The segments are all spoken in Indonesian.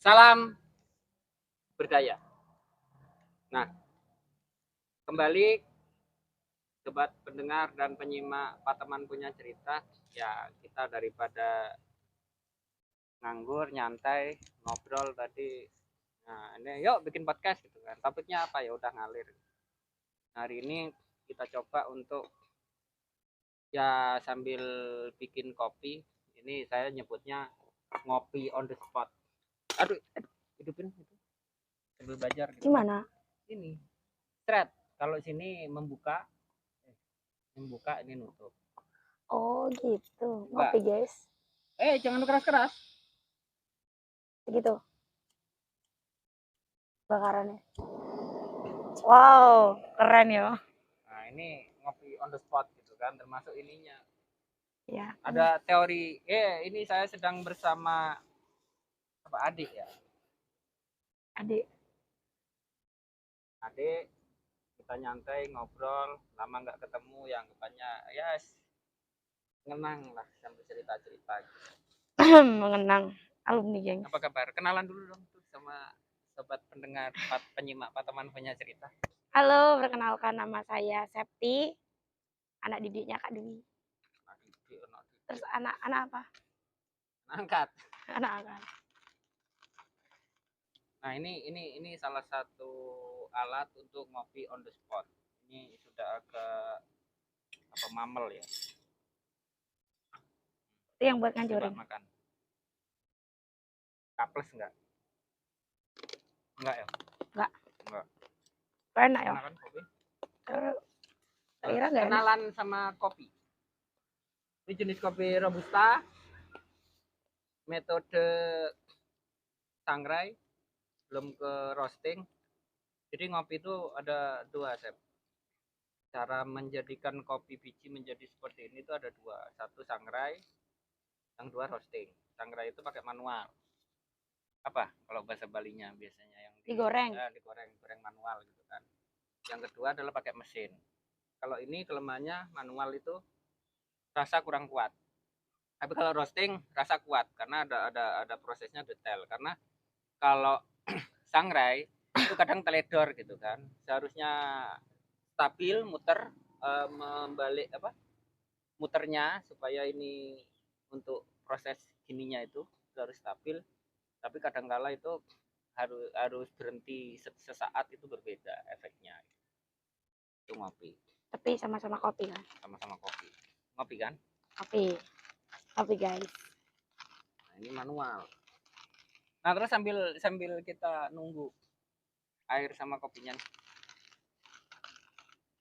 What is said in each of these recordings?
Salam berdaya. Nah, kembali sobat pendengar dan penyimak Pateman Punya Cerita. Ya, kita daripada nganggur, nyantai, ngobrol tadi. Nah, ini yuk bikin podcast gitu kan. Topiknya apa ya udah ngalir. Hari ini kita coba untuk ya sambil bikin kopi. Ini saya nyebutnya ngopi on the spot. Aduh, hidupin itu. Sambil belajar gitu. Gimana? Ini thread. Kalau sini membuka ini nutup. Oh gitu. Enggak. Ngopi guys. Jangan keras-keras. Begitu. Bakarannya. Wow, keren ya. Nah, ini ngopi on the spot gitu kan, termasuk ininya. Ya. Ada teori, ini saya sedang bersama apa adik ya? Adik. Adik, kita nyantai ngobrol, lama nggak ketemu, yang kebanyakan ya ngenang lah sambil cerita-cerita gitu. Mengenang alumni geng. Apa kabar? Kenalan dulu dong tuh sama sobat pendengar, penyimak Pateman Punya Cerita. Halo, perkenalkan nama saya Septi, anak didiknya Kak Dwi. Terus anak apa? Angkat. Anak angkat. Nah, ini salah satu alat untuk ngopi on the spot. Ini sudah agak apa mamel ya. Itu yang buat ngancurin. Makan. Kaples enggak? Enggak ya? Enggak. Enggak. Enak ya? Kan kopi? Kira enggak enak. Kenalan sama kopi. Ini jenis kopi Robusta. Metode sangrai, belum ke roasting. Jadi ngopi itu ada dua, Sep. Cara menjadikan kopi biji menjadi seperti ini itu ada dua. Satu sangrai, yang dua roasting. Sangrai itu pakai manual. Apa kalau bahasa Balinya biasanya yang digoreng. Digoreng manual gitu kan. Yang kedua adalah pakai mesin. Kalau ini kelemahannya manual itu rasa kurang kuat. Tapi kalau roasting rasa kuat karena ada prosesnya detail. Karena kalau sangrai itu kadang teledor gitu kan. Seharusnya stabil muter membalik muternya supaya ini untuk proses gininya itu harus stabil. Tapi kadangkala itu harus berhenti sesaat, itu berbeda efeknya. Itu ngopi. Tapi sama-sama kopi kan? Sama-sama kopi. Ngopi kan? Kopi guys. Nah, ini manual. Nah, terus sambil kita nunggu air sama kopinya.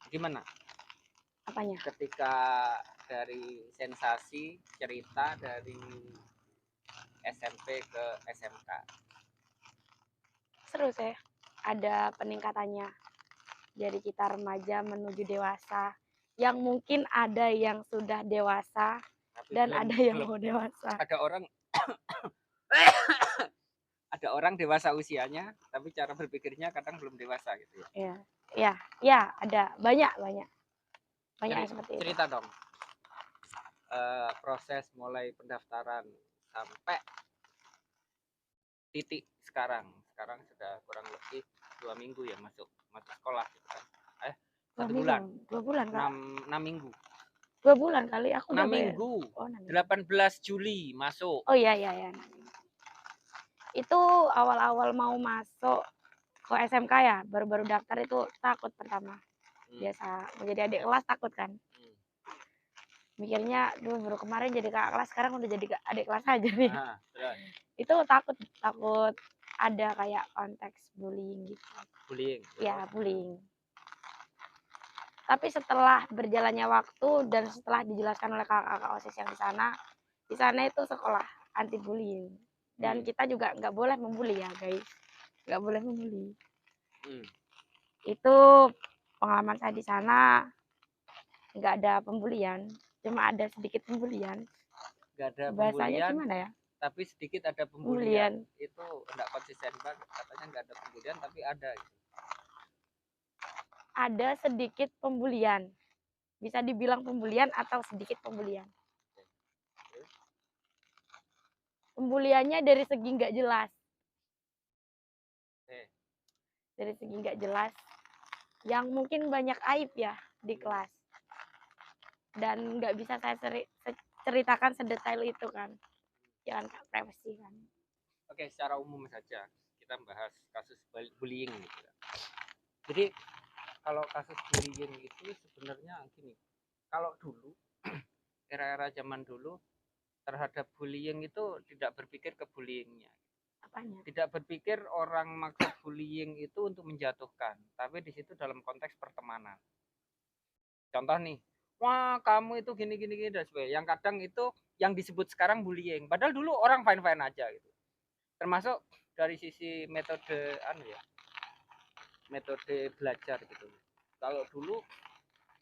Gimana? Apanya? Ketika dari sensasi cerita dari SMP ke SMK. Seru sih. Ada peningkatannya. Dari kita remaja menuju dewasa. Yang mungkin ada yang sudah dewasa. Tapi dan ada yang mau dewasa. Ada orang dewasa usianya, tapi cara berpikirnya kadang belum dewasa gitu ya. Iya, ada banyak yang seperti itu. Cerita dong. Proses mulai pendaftaran sampai titik sekarang sudah kurang lebih 2 minggu ya masuk sekolah gitu kan. 1 bulan. 2 bulan kan? 6 minggu. 2 bulan kali aku 6 minggu. 18 Juli masuk. Oh iya. Itu awal-awal mau masuk ke SMK ya, baru-baru daftar itu takut pertama. Biasa menjadi adik kelas takut kan. Mikirnya baru kemarin jadi kakak kelas, sekarang udah jadi adik kelas aja nih. Itu takut ada kayak konteks bullying gitu. Bullying. Tapi setelah berjalannya waktu dan setelah dijelaskan oleh kakak OSIS yang di sana itu sekolah anti bullying. Dan kita juga nggak boleh membuli ya guys, nggak boleh membuli. Itu pengalaman saya di sana, nggak ada pembulian, cuma ada sedikit pembulian. Nggak ada bahasanya pembulian, gimana ya? Tapi sedikit ada pembulian. Itu enggak konsisten banget, katanya nggak ada pembulian tapi ada gitu. Ada sedikit pembulian, bisa dibilang pembulian atau sedikit pembulian. Pembuliannya dari segi nggak jelas. dari segi nggak jelas, yang mungkin banyak aib ya di kelas, dan nggak bisa saya ceritakan sedetail itu kan, jangan Kak, privacy kan. Oke, secara umum saja kita bahas kasus bullying gitu ya. Jadi kalau kasus bullying itu sebenarnya gini, kalau dulu era-era zaman dulu terhadap bullying itu tidak berpikir ke bullyingnya, Apanya? tidak berpikir orang maksud bullying itu untuk menjatuhkan, tapi di situ dalam konteks pertemanan. Contoh nih, wah kamu itu gini gini gini dan sebagainya. Yang kadang itu yang disebut sekarang bullying, padahal dulu orang fine fine aja gitu. Termasuk dari sisi metode metode belajar gitu. Kalau dulu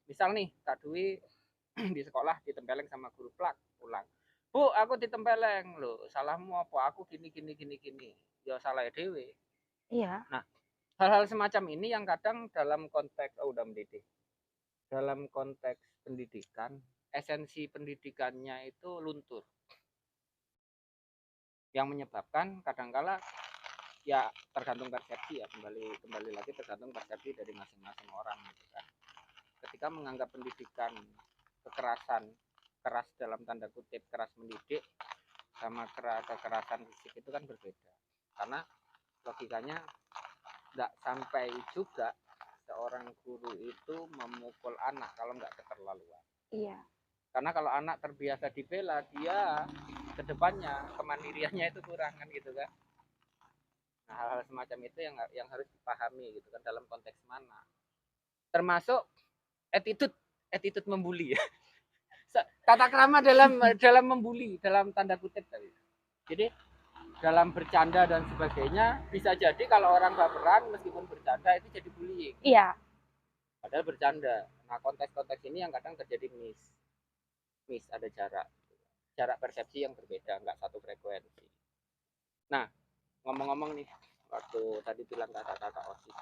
misal nih Kak Dwi di sekolah ditempeleng sama guru plak pulang, Bu aku ditempeleng loh, salahmu apa, aku gini gini gini gini, ya salah dewe. Iya. Nah hal-hal semacam ini yang kadang dalam konteks udah mendidik, dalam konteks pendidikan esensi pendidikannya itu luntur, yang menyebabkan kadangkala ya tergantung persepsi ya, kembali lagi tergantung persepsi dari masing-masing orang gitu kan. Ketika menganggap pendidikan kekerasan, keras dalam tanda kutip keras mendidik, sama kekerasan fisik itu kan berbeda, karena logikanya nggak sampai juga seorang guru itu memukul anak kalau nggak keterlaluan. Iya. Karena kalau anak terbiasa dibela, dia kedepannya kemandiriannya itu kurang kan gitu kan. Nah, hal-hal semacam itu yang harus dipahami gitu kan dalam konteks mana. Termasuk attitude membuli ya. Tata krama dalam membuli dalam tanda kutip tadi. Jadi dalam bercanda dan sebagainya bisa jadi kalau orang baperan meskipun bercanda itu jadi bullying. Iya. Padahal bercanda. Nah, konteks-konteks ini yang kadang terjadi miss ada jarak persepsi yang berbeda, nggak satu frekuensi. Nah, ngomong-ngomong nih, waktu tadi bilang kakak-kakak OSIS,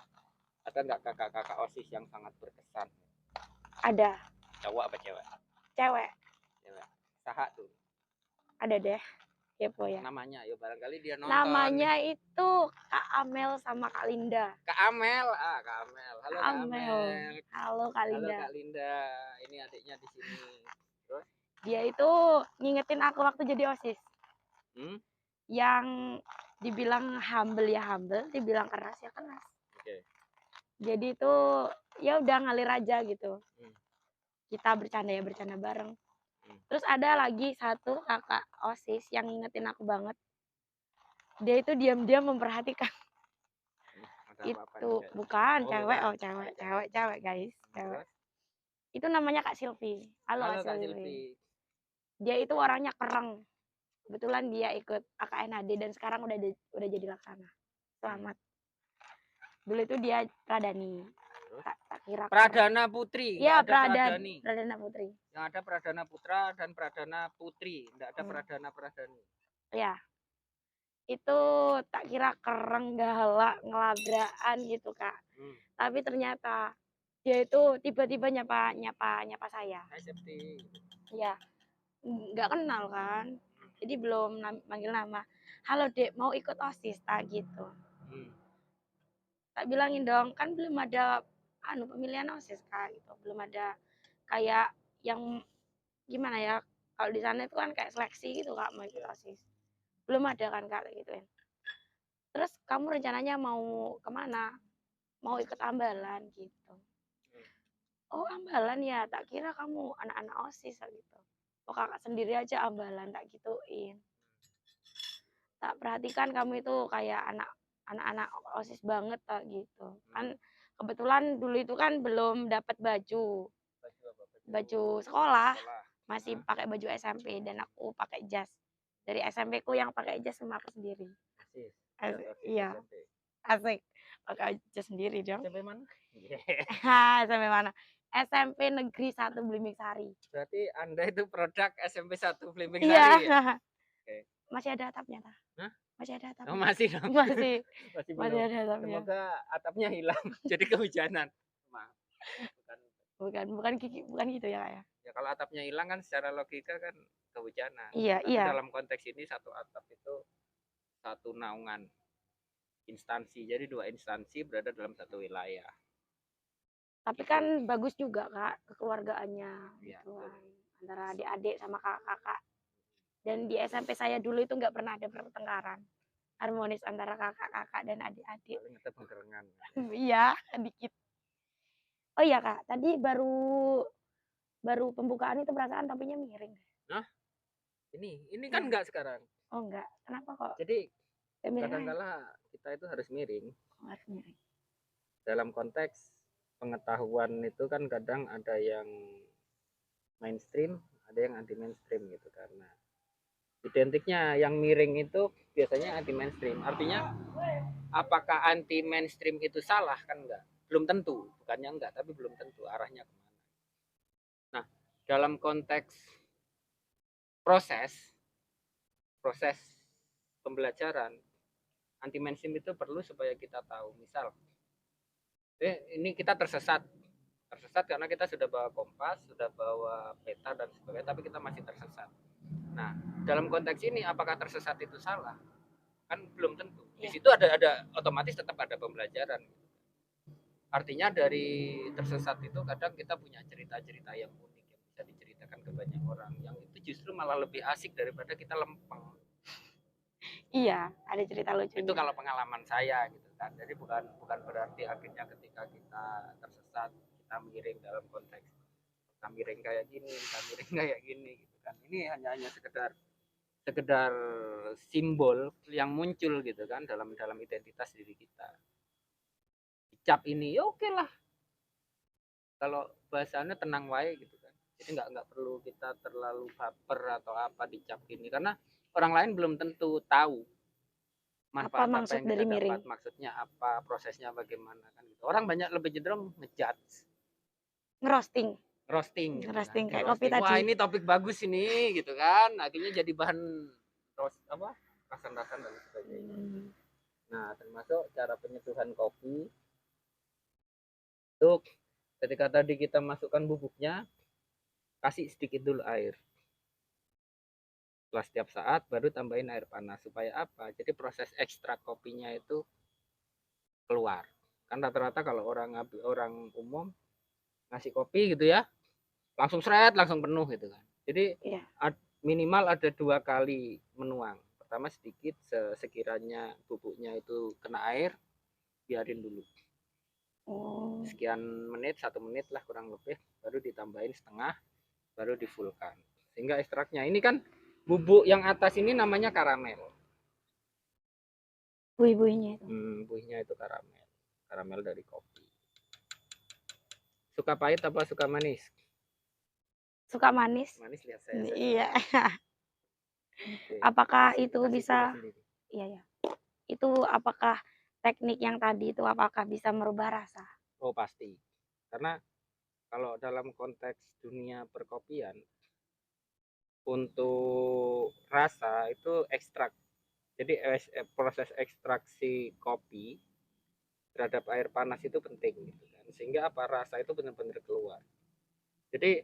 ada nggak kakak-kakak OSIS yang sangat berkesan? Ada. Cowok apa cewek? Cewek. Cewek. Saha tuh. Ada deh. Kepo ya. Namanya, yuk barangkali dia nonton. Namanya itu Kak Amel sama Kak Linda. Kak Amel, Kak Amel. Halo Kak Amel. Halo Kak Linda. Halo Kak Linda. Ini adiknya di sini. Terus? Dia itu ngingetin aku waktu jadi OSIS. Yang dibilang humble ya humble, dibilang keras ya keras. Oke. Jadi itu ya udah ngalir aja gitu. Kita bercanda ya bercanda bareng. Terus ada lagi satu kakak OSIS yang ngingetin aku banget. Dia itu diam-diam memperhatikan. Itu bukan cewek, oh cewek guys, cewek. Itu namanya Kak Silvi. Halo Kak Silvi. Dia itu orangnya kereng. Kebetulan dia ikut AKNAD dan sekarang udah jadi laksana. Selamat. Dulu itu dia Pradani. Tak kira Pradana Putri. Iya, Pradana Putri. Yang ada Pradana Putra dan Pradana Putri, enggak ada Pradana Pradani. Iya. Itu tak kira keren galak ngelabraan gitu Kak. Tapi ternyata dia itu tiba-tiba nyapa saya. Iya. Nggak kenal kan. Jadi belum manggil nama. Halo Dek, mau ikut OSIS tak gitu. Tak bilangin dong, kan belum ada pemilihan OSIS Kak gitu. Belum ada kayak yang gimana ya? Kalau di sana itu kan kayak seleksi gitu Kak mau ikut OSIS. Belum ada kan Kak gituin. Terus kamu rencananya mau kemana? Mau ikut ambalan gitu. Oh ambalan ya, tak kira kamu anak-anak OSIS gitu. Oh kakak sendiri aja ambalan, tak gituin. Tak perhatikan kamu itu kayak anak-anak OSIS banget tak gitu. Kan kebetulan dulu itu kan belum dapat baju sekolah, masih pakai baju SMP dan aku pakai jas. Dari SMP ku yang pakai jas sama aku sendiri. Iya. Asik. Pakai jas sendiri dong. SMP mana? SMP mana? SMP Negeri 1 Blimbing Sari. Berarti Anda itu produk SMP 1 Blimbing Sari ya? Iya. Okay. Masih ada atapnya tak? Hah? Masih ada atapnya. Oh, masih dong. Masih ada atapnya. Semoga atapnya hilang jadi kehujanan. Maaf. Bukan gitu ya Kak ya. Ya kalau atapnya hilang kan secara logika kan kehujanan. Iya, tapi dalam konteks ini satu atap itu satu naungan. instansi. Jadi 2 instansi berada dalam satu wilayah. Tapi kan bagus juga Kak kekeluargaannya Iya, gitu betul. kan. Antara adik-adik sama kakak-kakak. Dan di SMP saya dulu itu nggak pernah ada pertengkaran. Harmonis antara kakak-kakak dan adik-adik. Paling ada penggerengan. Iya, dikit. Oh iya Kak, tadi baru baru pembukaan itu perasaan topinya miring. Nah, ini kan Iya. enggak sekarang. Oh enggak, kenapa kok Jadi kayak miring aja? kadangkala kita itu harus miring Oh, harus miring. dalam konteks pengetahuan itu kan kadang ada yang mainstream, ada yang anti mainstream gitu karena identiknya yang miring itu biasanya anti mainstream. Artinya apakah anti mainstream itu salah kan enggak? Belum tentu, bukannya enggak, tapi belum tentu arahnya kemana. Nah, dalam konteks proses proses pembelajaran anti mainstream itu perlu supaya kita tahu. Misal, ini kita tersesat karena kita sudah bawa kompas, sudah bawa peta dan sebagainya, tapi kita masih tersesat. Nah, dalam konteks ini apakah tersesat itu salah? Kan belum tentu. Di situ ada otomatis tetap ada pembelajaran. Artinya dari tersesat itu kadang kita punya cerita-cerita yang unik yang bisa diceritakan ke banyak orang, yang itu justru malah lebih asik daripada kita lempeng. Iya, ada cerita Itu lucunya. kalau pengalaman saya gitu kan. Jadi bukan berarti akhirnya ketika kita tersesat kita miring dalam konteks kita miring kayak gini, kita miring kayak gini gitu kan. Ini hanya sekedar simbol yang muncul gitu kan dalam identitas diri kita. Dicap ini ya oke lah. Kalau bahasanya tenang wae gitu kan. Jadi nggak perlu kita terlalu baper atau apa dicap ini karena orang lain belum tentu tahu manfaat apa maksud yang dari kita miring? dapat, maksudnya apa, prosesnya bagaimana kan gitu. Orang banyak lebih cenderung ngejudge, Ngerosting, roasting gitu kan. ngerosting kayak kopi Roasting. Wah, tadi. ini topik bagus ini gitu kan. Akhirnya jadi bahan roast apa? Rasan-rasan dan sebagainya. Nah, termasuk cara penyeduhan kopi itu ketika tadi kita masukkan bubuknya, kasih sedikit dulu air. Setelah setiap saat baru tambahin air panas supaya apa? Jadi proses ekstrak kopinya itu keluar. Kan rata-rata kalau orang umum ngasih kopi gitu ya, langsung seret, langsung penuh gitu kan. Jadi Iya. minimal ada 2 kali menuang. Pertama sedikit sekiranya bubuknya itu kena air, biarin dulu. Oh. Sekian menit, 1 menit lah kurang lebih, baru ditambahin setengah, baru difullkan. Sehingga ekstraknya ini kan bubuk yang atas ini namanya karamel. Buih-buihnya itu. Buihnya itu karamel. Karamel dari kopi. Suka pahit apa suka manis? Suka manis. Manis lihat saya. Iya. Oke. Apakah Kasih, itu kasih bisa sendiri. iya ya. Itu apakah teknik yang tadi itu apakah bisa merubah rasa? Oh pasti. Karena kalau dalam konteks dunia perkopian untuk rasa itu ekstrak. Jadi proses ekstraksi kopi terhadap air panas itu penting gitu kan. Sehingga apa rasa itu benar-benar keluar. Jadi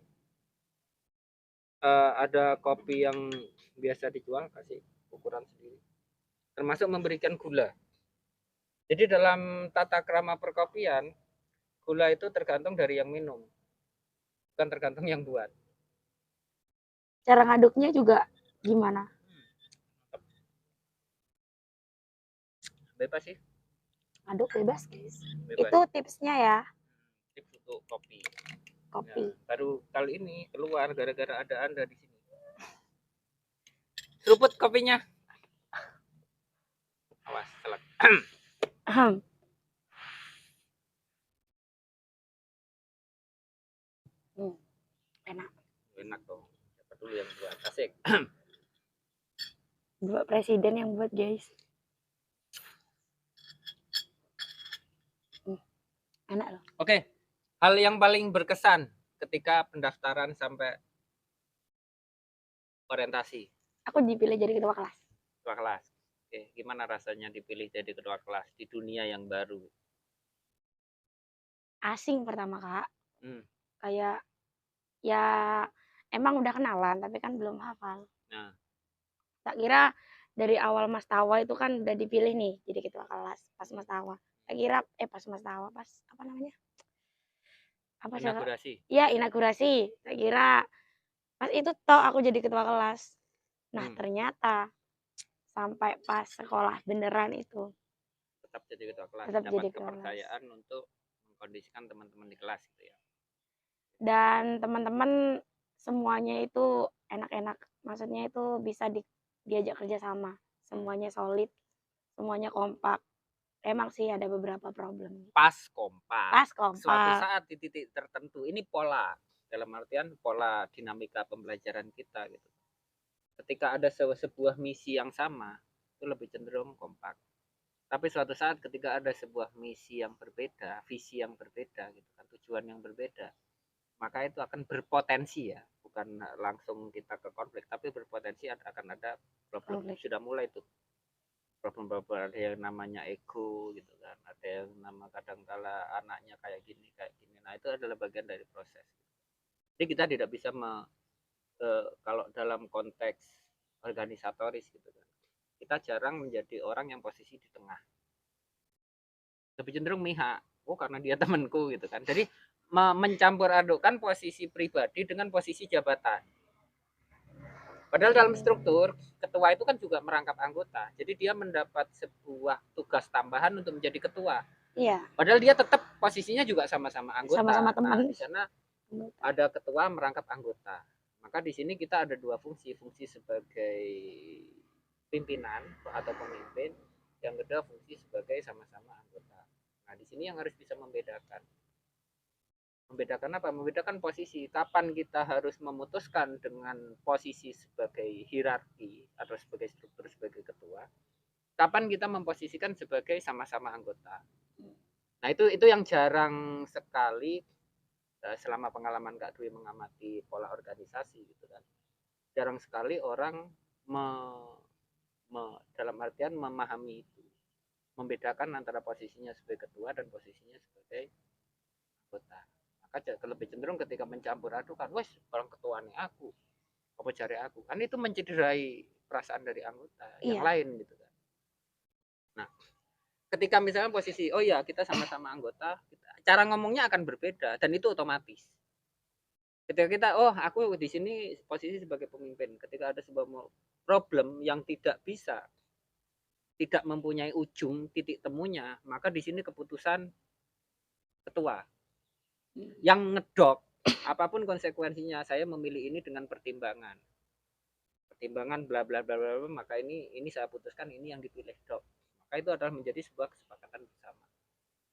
ada kopi yang biasa dijual kasih ukuran sendiri. Termasuk memberikan gula. Jadi dalam tata krama perkopian gula itu tergantung dari yang minum, bukan tergantung yang buat. Cara ngaduknya juga gimana? Bebas sih. Ngaduk bebas, guys. Bebas. Itu tipsnya ya. Tips untuk kopi. Kopi. Nah, baru kali ini keluar gara-gara ada Anda di sini. Seruput kopinya. Awas, selak. Enak. Enak dong. Siapa dulu yang buat? Asik. Buat presiden yang buat, guys. Enak loh. Oke. Hal yang paling berkesan ketika pendaftaran sampai orientasi. Aku dipilih jadi ketua kelas. Ketua kelas. Oke, gimana rasanya dipilih jadi ketua kelas di dunia yang baru? Asing pertama, Kak. Kayak ya emang udah kenalan tapi kan belum hafal. Nah, Tak kira dari awal Mas Tawa itu kan udah dipilih nih jadi ketua kelas pas Mas Tawa. Saya kira pas Mas Tawa pas apa namanya? Apa sih, Kak? Inaugurasi. Iya, inaugurasi. Saya kira pas itu toh aku jadi ketua kelas. Nah, Hmm, ternyata sampai pas sekolah beneran itu tetap jadi ketua kelas, tetap dapat jadi ketua kelas. kepercayaan untuk mengkondisikan teman-teman di kelas gitu ya. Dan teman-teman semuanya itu enak-enak. Maksudnya itu bisa diajak kerja sama. Semuanya solid, semuanya kompak. Emang sih ada beberapa problem. Pas kompak. Pas Suatu kompak. saat di titik tertentu ini pola, dalam artian pola dinamika pembelajaran kita gitu. Ketika ada sebuah misi yang sama, itu lebih cenderung kompak. Tapi suatu saat ketika ada sebuah misi yang berbeda, visi yang berbeda gitu kan, tujuan yang berbeda, maka itu akan berpotensi ya, bukan langsung kita ke konflik, tapi berpotensi akan ada problem. Konflik. Sudah mulai tuh problem-problem, ada yang namanya ego gitu kan, ada yang nama kadangkala anaknya kayak gini kayak gini. Nah itu adalah bagian dari proses. Jadi kita tidak bisa kalau dalam konteks organisatoris gitu kan, kita jarang menjadi orang yang posisi di tengah, lebih cenderung mihak, oh karena dia temanku gitu kan. Jadi mencampur adukkan posisi pribadi dengan posisi jabatan. Padahal dalam struktur ketua itu kan juga merangkap anggota, jadi dia mendapat sebuah tugas tambahan untuk menjadi ketua. Iya. Padahal dia tetap posisinya juga sama-sama anggota. Sama-sama teman. Nah di sana ada ketua merangkap anggota. Maka di sini kita ada dua fungsi, fungsi sebagai pimpinan atau pemimpin, yang kedua fungsi sebagai sama-sama anggota. Nah di sini yang harus bisa membedakan. Membedakan apa? Membedakan posisi. Kapan kita harus memutuskan dengan posisi sebagai hierarki atau sebagai struktur sebagai ketua. Kapan kita memposisikan sebagai sama-sama anggota. Nah itu yang jarang sekali selama pengalaman Kak Dwi mengamati pola organisasi gitu kan. Jarang sekali orang dalam artian memahami itu. Membedakan antara posisinya sebagai ketua dan posisinya sebagai anggota. Maka lebih cenderung ketika mencampur adukan, wes orang ketuanya aku, apa cari aku, kan itu mencederai perasaan dari anggota yang Iya. lain gitu kan. Nah, ketika misalnya posisi, oh ya kita sama-sama anggota, cara ngomongnya akan berbeda dan itu otomatis. Ketika kita, oh aku di sini posisi sebagai pemimpin, ketika ada sebuah problem yang tidak mempunyai ujung titik temunya, maka di sini keputusan ketua yang ngedok apapun konsekuensinya, saya memilih ini dengan pertimbangan bla bla bla bla, maka ini saya putuskan, ini yang dipilih dok. Maka itu adalah menjadi sebuah kesepakatan bersama,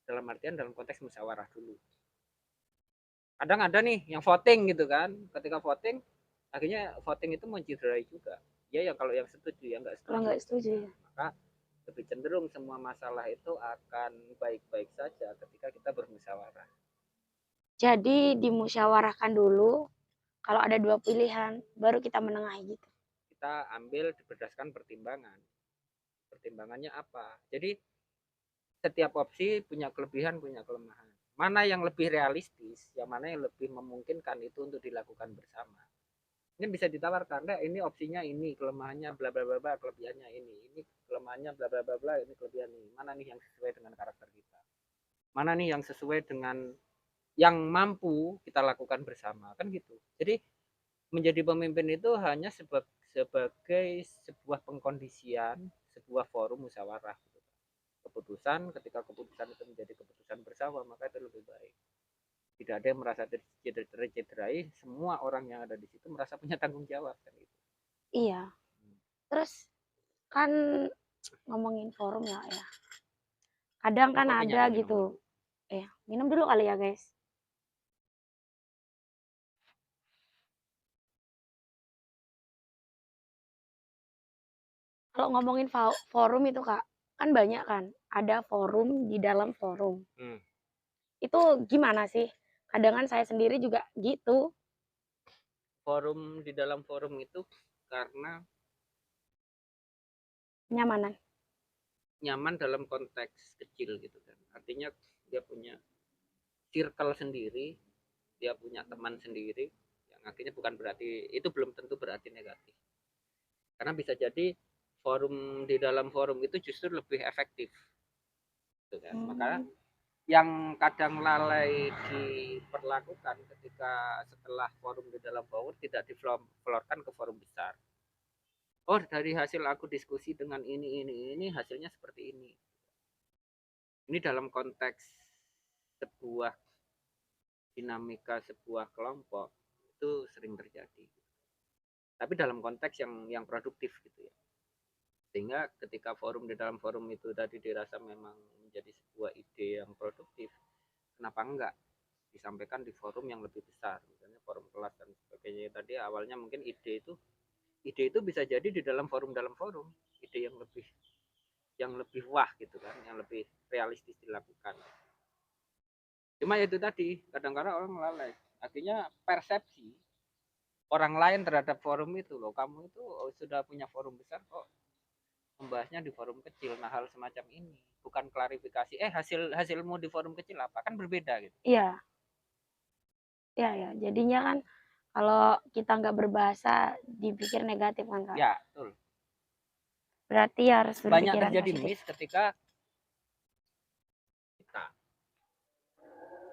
dalam artian dalam konteks musyawarah dulu. Kadang ada nih yang voting gitu kan, ketika voting akhirnya voting itu mencederai juga ya, yang kalau yang setuju ya nggak Kalau setuju, nggak setuju ya. maka lebih cenderung semua masalah itu akan baik-baik saja ketika kita bermusyawarah. Jadi dimusyawarahkan dulu. Kalau ada dua pilihan, baru kita menengahi gitu. Kita ambil berdasarkan pertimbangan. Pertimbangannya apa? Jadi setiap opsi punya kelebihan, punya kelemahan. Mana yang lebih realistis, yang mana yang lebih memungkinkan itu untuk dilakukan bersama. Ini bisa ditawarkan, nah, ini opsinya ini, kelemahannya bla bla bla bla, kelebihannya ini kelemahannya bla bla bla bla, ini kelebihan ini. Mana nih yang sesuai dengan karakter kita? Mana nih yang sesuai dengan yang mampu kita lakukan bersama, kan gitu. Jadi menjadi pemimpin itu hanya sebagai sebuah pengkondisian, sebuah forum musyawarah. Keputusan, ketika keputusan itu menjadi keputusan bersama, maka itu lebih baik. Tidak ada yang merasa tercederai, semua orang yang ada di situ merasa punya tanggung jawab kan itu. Iya. Terus kan ngomongin forum ya. Kadang kan Kopinya ada diminum gitu. dulu. Minum dulu kali ya guys. Kalau ngomongin forum itu Kak, kan banyak kan. Ada forum di dalam forum. Itu gimana sih? Kadang kan saya sendiri juga gitu. Forum di dalam forum itu karena Nyamanan. nyaman dalam konteks kecil gitu kan. Artinya dia punya circle sendiri, dia punya teman sendiri, yang akhirnya bukan berarti itu belum tentu berarti negatif. Karena bisa jadi forum di dalam forum itu justru lebih efektif, gitu kan. Makanya Hmm. yang kadang lalai diperlakukan ketika setelah forum di dalam forum tidak diflorkan ke forum besar. Oh, dari hasil aku diskusi dengan ini hasilnya seperti ini. Ini dalam konteks sebuah dinamika sebuah kelompok itu sering terjadi. Tapi dalam konteks yang produktif gitu ya. Sehingga ketika forum di dalam forum itu tadi dirasa memang menjadi sebuah ide yang produktif, kenapa enggak disampaikan di forum yang lebih besar, misalnya forum kelas dan sebagainya. Tadi awalnya mungkin ide itu bisa jadi di dalam forum, ide yang lebih wah gitu kan, yang lebih realistis dilakukan. Cuma itu tadi kadang-kadang orang lalai, akhirnya persepsi orang lain terhadap forum itu, loh kamu itu sudah punya forum besar kok membahasnya di forum kecil. Nah, hal semacam ini bukan klarifikasi hasilmu di forum kecil apa, kan berbeda gitu. Iya, iya, ya. Jadinya kan kalau kita nggak berbahasa dipikir negatif kan, Kak. Ya betul, Berarti harus banyak berpikiran terjadi positif. miss ketika kita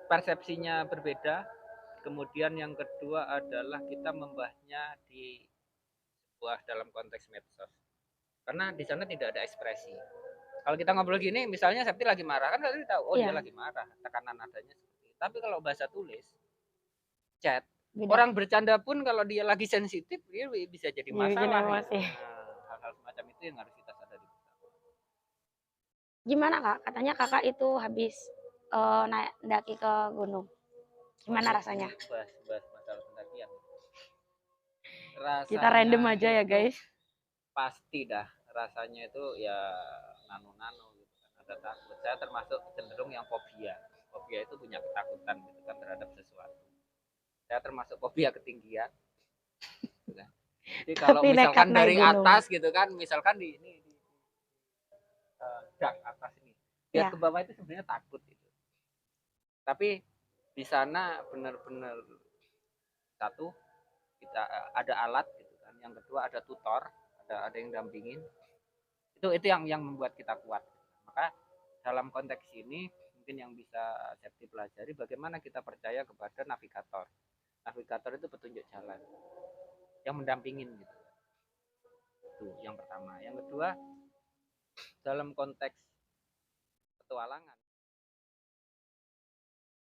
persepsinya berbeda. Kemudian yang kedua adalah kita membahasnya di sebuah dalam konteks medsos, karena di sana tidak ada ekspresi. Kalau kita ngobrol gini, misalnya Septi lagi marah, kan tadi tahu, oh dia Iya, lagi marah, tekanan nadanya seperti itu. Tapi kalau bahasa tulis, chat, beda. orang bercanda pun kalau dia lagi sensitif, dia bisa jadi Dibikin masalah gitu. emosi. Nah, hal-hal semacam itu yang harus kita sadari. Gimana, Kak? Katanya Kakak itu habis naik daki ke gunung. Oh, Gimana jadi rasanya? bahas masalah pendakian. Kita Rasanya random aja ya, itu guys. pasti dah, rasanya itu ya nano-nano gitu kan, ada takut. Saya termasuk cenderung yang fobia. Fobia itu punya ketakutan gitu kan terhadap sesuatu. Saya termasuk fobia ketinggian gitu kan. Jadi kalau Tapi nekat misalkan naik dari gunung. atas gitu kan, misalkan di dak atas ini, lihat ke Ya, bawah itu sebenarnya takut gitu. Tapi di sana benar-benar satu, kita ada alat gitu kan. Yang kedua ada tutor, ada yang dampingin. Itu yang membuat kita kuat. Maka dalam konteks ini mungkin yang bisa Septi pelajari bagaimana kita percaya kepada navigator. Navigator itu petunjuk jalan yang mendampingin gitu. Itu yang pertama. Yang kedua, dalam konteks petualangan